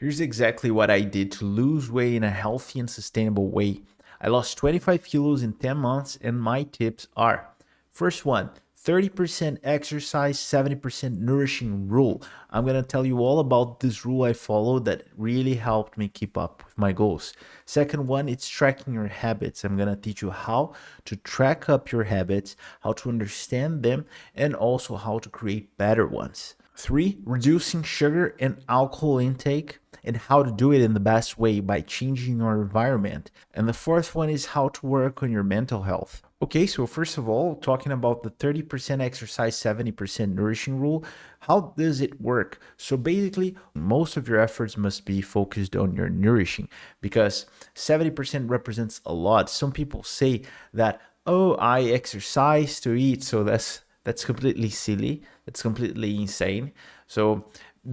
Here's exactly what I did to lose weight in a healthy and sustainable way. I lost 25 kilos in 10 months, and my tips are: first one, 30% exercise, 70% nourishing rule. I'm going to tell you all about this rule I followed that really helped me keep up with my goals. Second one, it's tracking your habits. I'm going to teach you how to track up your habits, how to understand them, and also how to create better ones. Three, reducing sugar and alcohol intake and how to do it in the best way by changing your environment. And the fourth one is how to work on your mental health. Okay, so first of all, talking about the 30% exercise, 70% nourishing rule, how does it work? So basically, most of your efforts must be focused on your nourishing because 70% represents a lot. Some people say that, oh, I exercise to eat, so that's completely silly. That's completely insane. So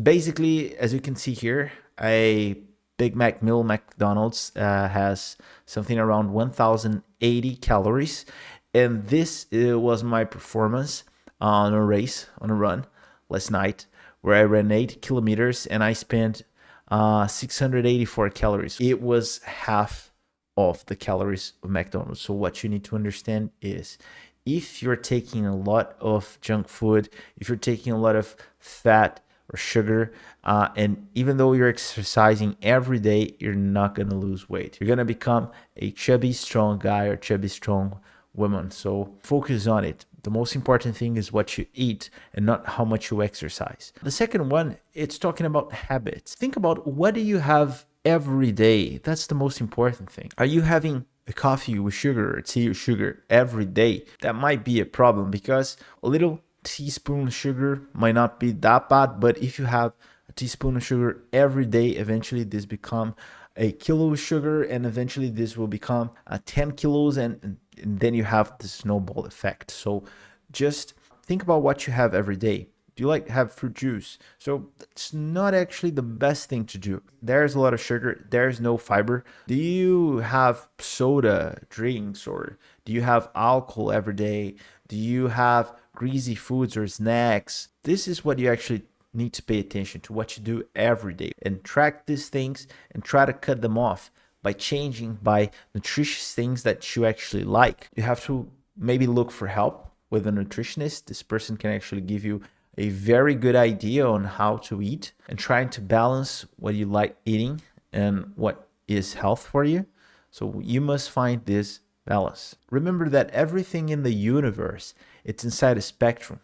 basically, as you can see here, a Big Mac meal McDonald's has something around 1080 calories. And this was my performance on a race, on a run last night, where I ran 8 kilometers and I spent 684 calories. It was half of the calories of McDonald's. So what you need to understand is if you're taking a lot of junk food, if you're taking a lot of fat or sugar, and even though you're exercising every day, you're not going to lose weight. You're going to become a chubby, strong guy or chubby, strong woman. So focus on it. The most important thing is what you eat and not how much you exercise. The second one, it's talking about habits. Think about what do you have every day. That's the most important thing. Are you having a coffee with sugar or tea with sugar every day? That might be a problem because a little teaspoon of sugar might not be that bad, but if you have a teaspoon of sugar every day, eventually this become a kilo of sugar, and eventually this will become 10 kilos, and then you have the snowball effect. So just think about what you have every day. Do you like to have fruit juice? So that's not actually the best thing to do. There's a lot of sugar, there's no fiber. Do you have soda drinks, or do you have alcohol every day? Do you have greasy foods or snacks? This is what you actually need to pay attention to, what you do every day, and track these things and try to cut them off by changing by nutritious things that you actually like. You have to maybe look for help with a nutritionist. This person can actually give you a very good idea on how to eat and trying to balance what you like eating and what is health for you. So you must find this balance. Remember that everything in the universe, it's inside a spectrum.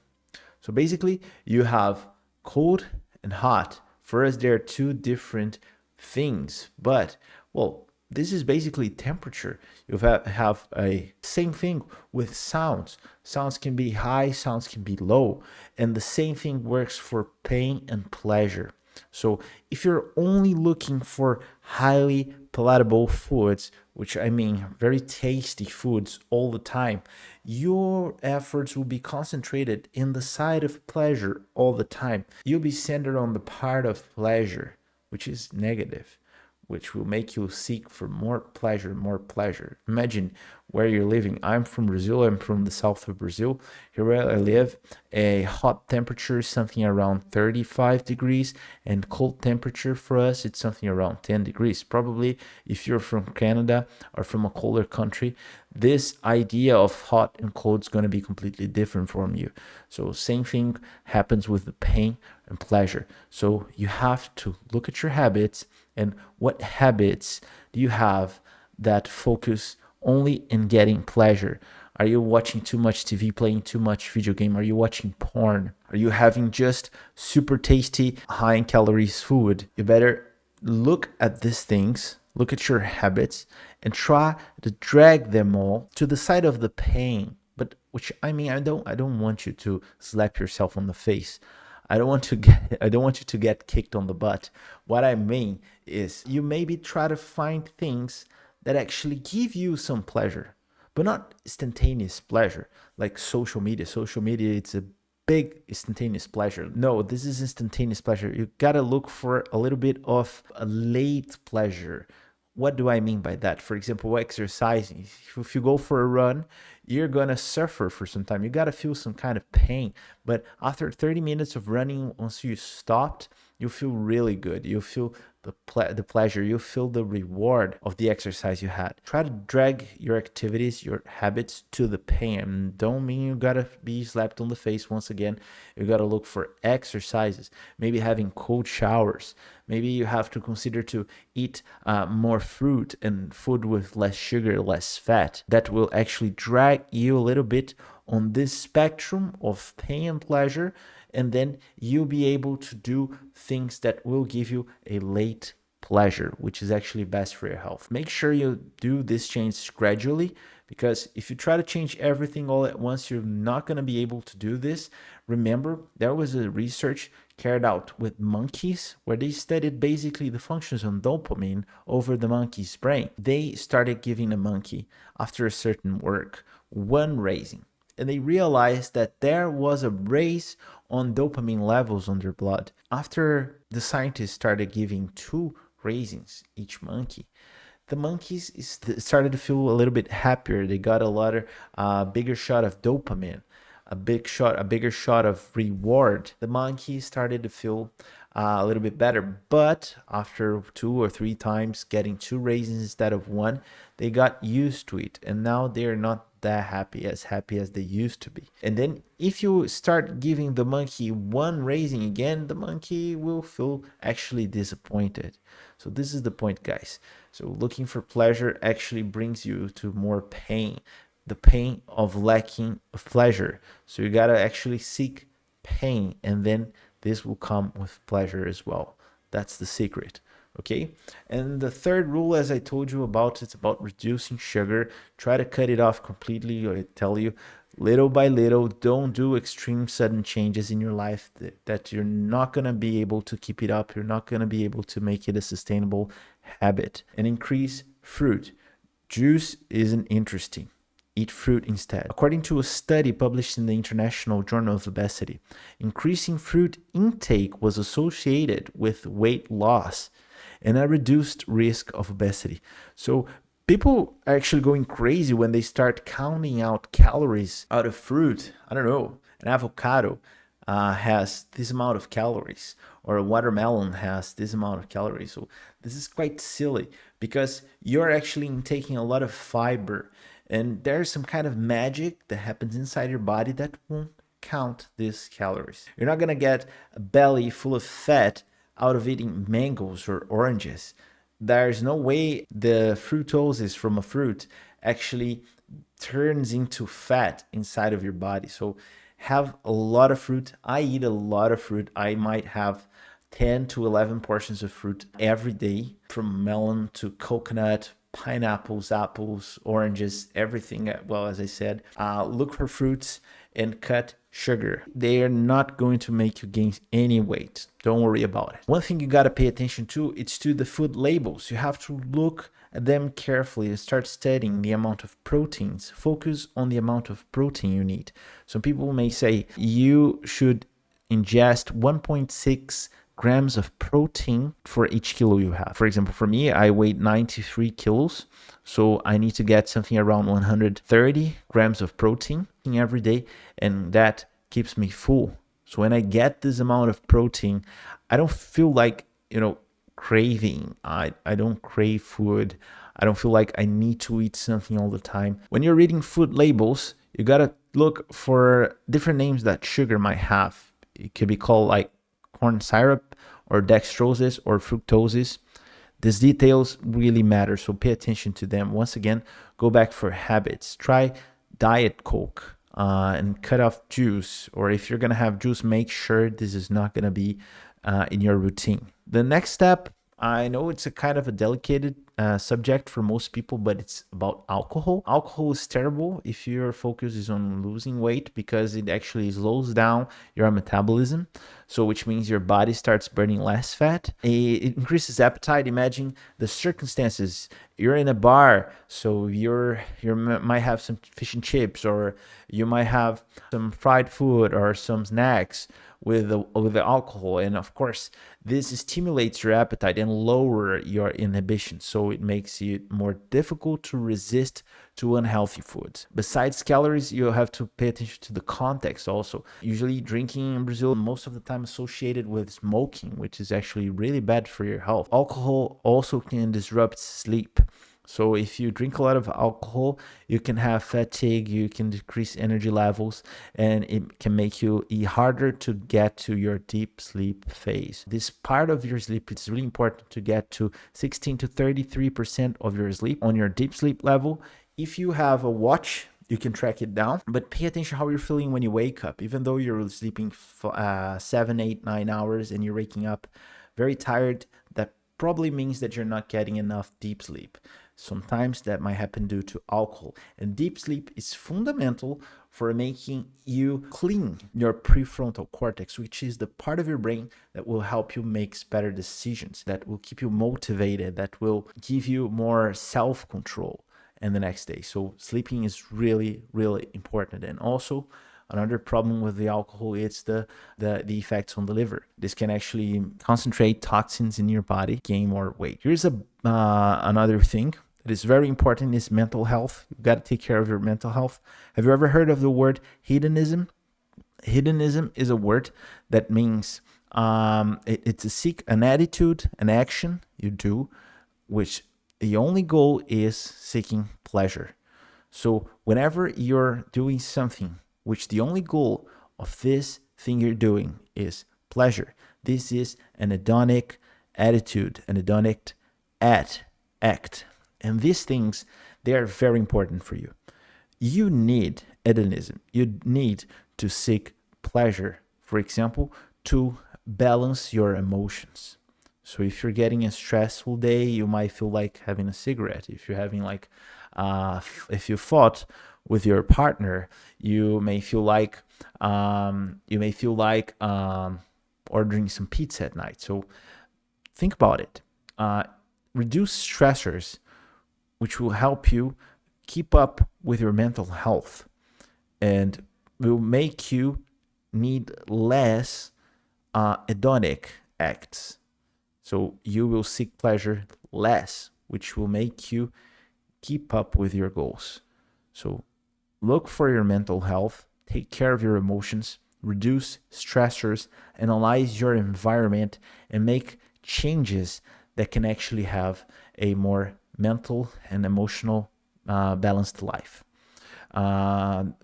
So basically, you have cold and hot. For us, there are two different things, but well, this is basically temperature. You have a same thing with sounds. Sounds can be high, sounds can be low, and the same thing works for pain and pleasure. So if you're only looking for highly palatable foods, which I mean very tasty foods all the time, your efforts will be concentrated in the side of pleasure all the time. You'll be centered on the part of pleasure, which is negative, which will make you seek for more pleasure, more pleasure. Imagine where you're living. I'm from Brazil. I'm from the south of Brazil. Here where I live, a hot temperature is something around 35 degrees, and cold temperature for us, it's something around 10 degrees. Probably if you're from Canada or from a colder country, this idea of hot and cold is going to be completely different from you. So same thing happens with the pain and pleasure. So you have to look at your habits and what habits do you have that focus only in getting pleasure. Are you watching too much TV, playing too much video game? Are you watching porn? Are you having just super tasty, high in calories food? You better look at these things, look at your habits, and try to drag them all to the side of the pain. But which I mean, I don't want you to slap yourself on the face. I don't want you to get kicked on the butt. What I mean is you maybe try to find things that actually give you some pleasure, but not instantaneous pleasure like social media. Social media, it's a big instantaneous pleasure. No, this is instantaneous pleasure. You gotta look for a little bit of a late pleasure. What do I mean by that? For example, exercising. If you go for a run, you're gonna suffer for some time. You gotta feel some kind of pain. But after 30 minutes of running, once you stopped, you feel really good. You feel the pleasure, you'll feel the reward of the exercise you had. Try to drag your activities, your habits to the pain. Don't mean you gotta be slapped on the face once again. You gotta look for exercises, maybe having cold showers. Maybe you have to consider to eat more fruit and food with less sugar, less fat. That will actually drag you a little bit on this spectrum of pain and pleasure, and then you'll be able to do things that will give you a late pleasure, which is actually best for your health. Make sure you do this change gradually, because if you try to change everything all at once, you're not going to be able to do this. Remember, there was a research carried out with monkeys where they studied basically the functions on dopamine over the monkey's brain. They started giving a monkey, after a certain work, one raising, and they realized that there was a raise on dopamine levels on their blood. After the scientists started giving 2 raisins each monkey, the monkeys started to feel a little bit happier. They got a lot of bigger shot of dopamine, a bigger shot of reward. The monkey started to feel a little bit better, but after 2 or 3 times getting 2 raisins instead of 1, they got used to it, and now they're not that happy as they used to be. And then if you start giving the monkey 1 raisin again, the monkey will feel actually disappointed. So this is the point, guys. So looking for pleasure actually brings you to more pain, the pain of lacking of pleasure. So you gotta actually seek pain, and then this will come with pleasure as well. That's the secret. Okay. And the third rule, as I told you about, it's about reducing sugar. Try to cut it off completely. I tell you, little by little. Don't do extreme sudden changes in your life that you're not going to be able to keep it up. You're not going to be able to make it a sustainable habit. And increase fruit. Juice isn't interesting. Eat fruit instead. According to a study published in the International Journal of Obesity, increasing fruit intake was associated with weight loss and a reduced risk of obesity. So people are actually going crazy when they start counting out calories out of fruit. I don't know, an avocado has this amount of calories, or a watermelon has this amount of calories. So this is quite silly, because you're actually taking a lot of fiber, and there's some kind of magic that happens inside your body that won't count these calories. You're not gonna get a belly full of fat out of eating mangoes or oranges. There's no way the fructose from a fruit actually turns into fat inside of your body. So have a lot of fruit. I eat a lot of fruit. I might have 10 to 11 portions of fruit every day, from melon to coconut, pineapples, apples, oranges, everything. Well, as I said, look for fruits and cut sugar. They are not going to make you gain any weight. Don't worry about it. One thing you got to pay attention to, it's to the food labels. You have to look at them carefully and start studying the amount of proteins. Focus on the amount of protein you need. Some people may say you should ingest 1.6 grams of protein for each kilo you have. For example, for me, I weigh 93 kilos, so I need to get something around 130 grams of protein every day, and that keeps me full. So when I get this amount of protein, I don't feel like, craving. I don't crave food. I don't feel like I need to eat something all the time. When you're reading food labels, you gotta look for different names that sugar might have. It could be called like corn syrup or dextrose or fructose. These details really matter, so pay attention to them. Once again, go back for habits. Try Diet Coke and cut off juice, or if you're gonna have juice, make sure this is not gonna be in your routine. The next step, I know it's a kind of a delicate subject for most people, but it's about alcohol. Alcohol is terrible if your focus is on losing weight, because it actually slows down your metabolism. So which means your body starts burning less fat. It increases appetite. Imagine the circumstances. You're in a bar, so you might have some fish and chips, or you might have some fried food or some snacks with the alcohol, and of course this stimulates your appetite and lower your inhibition, so it makes it more difficult to resist to unhealthy foods. Besides calories, you have to pay attention to the context also. Usually drinking in Brazil most of the time associated with smoking, which is actually really bad for your health. Alcohol also can disrupt sleep. So if you drink a lot of alcohol, you can have fatigue, you can decrease energy levels, and it can make you harder to get to your deep sleep phase. This part of your sleep, it's really important to get to 16 to 33% of your sleep on your deep sleep level. If you have a watch, you can track it down, but pay attention how you're feeling when you wake up. Even though you're sleeping 7, 8, 9 hours and you're waking up very tired, that probably means that you're not getting enough deep sleep. Sometimes that might happen due to alcohol. And deep sleep is fundamental for making you clean your prefrontal cortex, which is the part of your brain that will help you make better decisions, that will keep you motivated, that will give you more self-control in the next day. So sleeping is really, really important. And also, another problem with the alcohol is the effects on the liver. This can actually concentrate toxins in your body, gain more weight. Here's another thing that is very important is mental health. You've got to take care of your mental health. Have you ever heard of the word hedonism? Hedonism is a word that means it's an attitude, an action you do, which the only goal is seeking pleasure. So whenever you're doing something which the only goal of this thing you're doing is pleasure, this is an hedonic attitude, an hedonic act. And these things, they are very important for you. You need hedonism. You need to seek pleasure, for example, to balance your emotions. So if you're getting a stressful day, you might feel like having a cigarette. If you're having if you fought with your partner, you may feel like ordering some pizza at night. So think about it. Reduce stressors, which will help you keep up with your mental health and will make you need less hedonic acts. So you will seek pleasure less, which will make you keep up with your goals. So look for your mental health, take care of your emotions, reduce stressors, analyze your environment, and make changes that can actually have a more mental and emotional balanced life.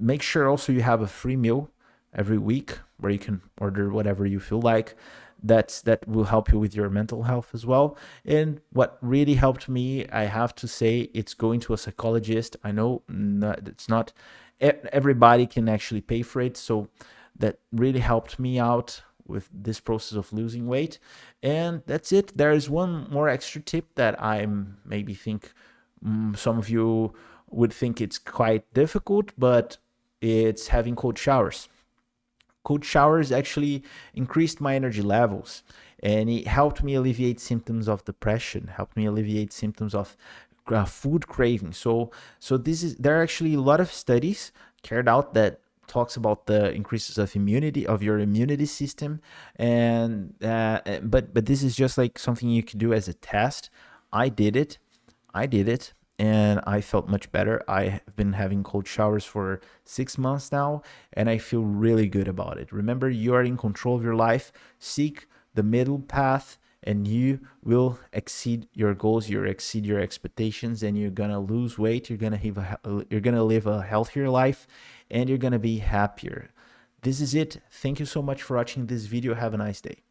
Make sure also you have a free meal every week where you can order whatever you feel like. That will help you with your mental health as well. And what really helped me, I have to say, it's going to a psychologist. I know it's not everybody can actually pay for it, so that really helped me out with this process of losing weight. And that's it. There is one more extra tip that I maybe think some of you would think it's quite difficult, but it's having cold showers. Cold showers actually increased my energy levels, and it helped me alleviate symptoms of depression, helped me alleviate symptoms of food craving. So there are actually a lot of studies carried out that talks about the increases of immunity of your immunity system, and but this is just like something you could do as a test. I did it, and I felt much better. I have been having cold showers for 6 months now, and I feel really good about it. Remember, you are in control of your life. Seek the middle path, and you will exceed your goals, you exceed your expectations, and you're gonna lose weight. You're gonna live a healthier life, and you're gonna be happier. This is it. Thank you so much for watching this video. Have a nice day.